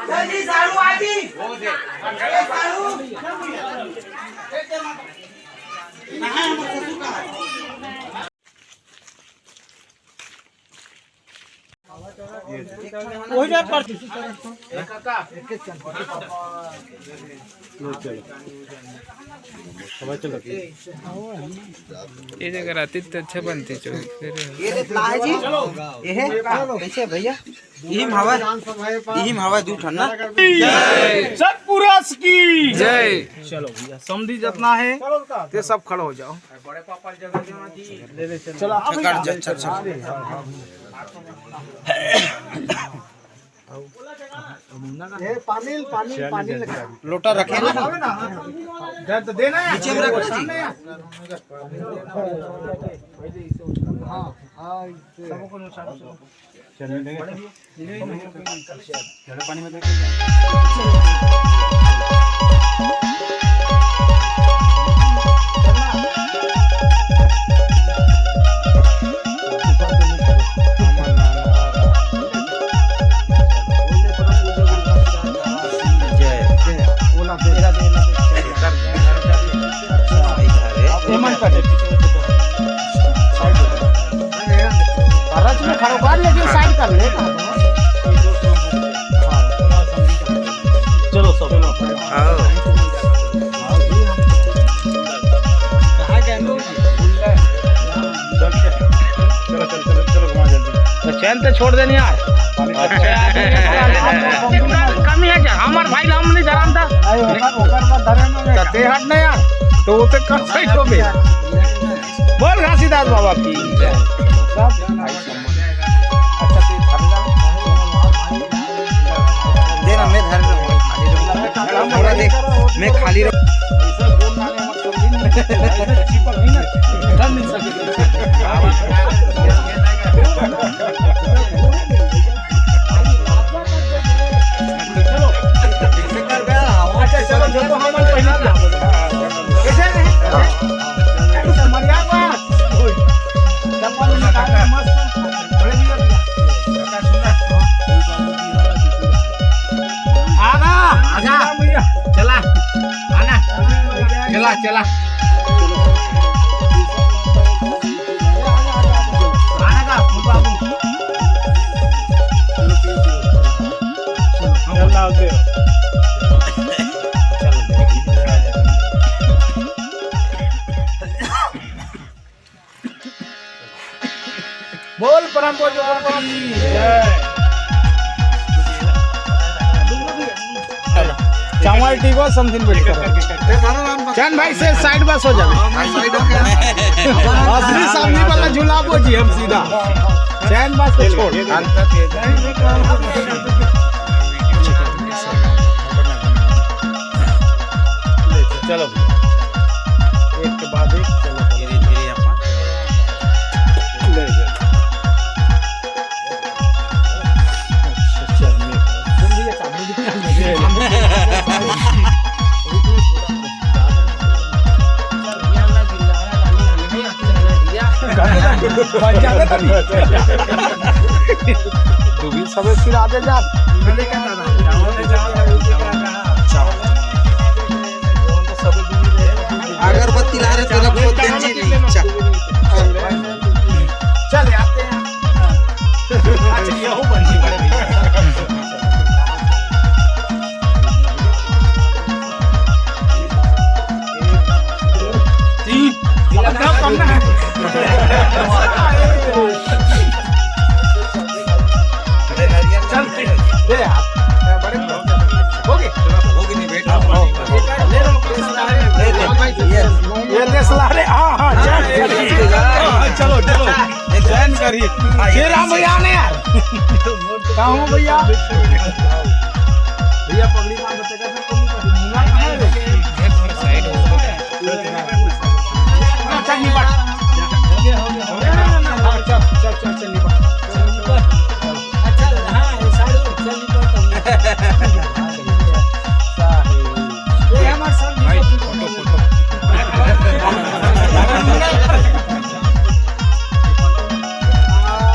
जल्दी सारू आजी ए सारू वही जा पर ये जगह रहती तो अच्छा बनती चो ये कितना है जी ये है कैसे भैया यही हवा दूध ठंडा सतपुरुष की जय। चलो भैया समधी जितना है ते सब खड़े हो जाओ। चलो पानी पानी पानी लोटा रखे ना तो देना है नीचे में रखो जी पानी में चलो सब चैन तो छोड़ देनी यार कमी है क्या हमारे भाई हम नहीं जानता हट नहीं यार तो वो तो कम सही तो भी बोल घासीदास बाबा की देना मैं धर थोड़ा देख मैं खाली चला बोल परम चावल ठीक हो समथिंग वेट करो चैन भाई से साइड बस हो जाए असली सामने वाला झूला वो जी हम सीधा चैन बस पे छोड़ चलो एक के बाद एक चलो धीरे धीरे अपन ले जा अच्छा मैं तुम भी सामने तू भी सबे फिर आगे जा अगरबत्ती ला रहे तेरा खुद देंगे चल आते हैं अच्छा ये हो बंदी बड़े भैया तीन कम ना चल दे यार बड़े होगी नहीं बेटा ये देसला रे हां चलो चलो जैन करी ये राम भैया ने यार कहां हो भैया भैया पगड़ी बांध देते कैसे तुम मुंगा कहां है एक और साइड हो चल निपट चल निपट अच्छा हां साइड चल निपट ये हमारा सब फोटो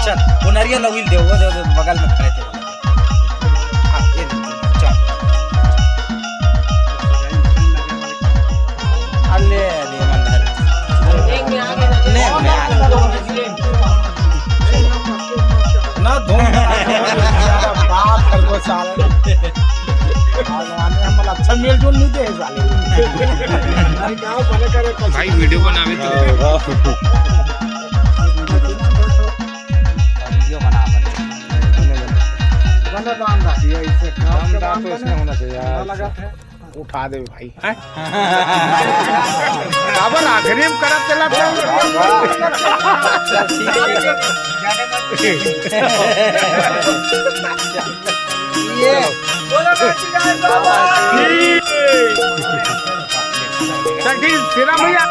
चल वो नारियल लविल दे वो बगल में खड़े थे साले भगवान ने हमला अच्छा मेल जोल नहीं दे साले भाई वीडियो बनावे तो वीडियो बना बंदा तो आंदा ये इससे काम तो इसमें होना चाहिए यार लगा था उठा दे भाई काबर आखिरी में करत चला ये चल ठीक श्रीराम भैया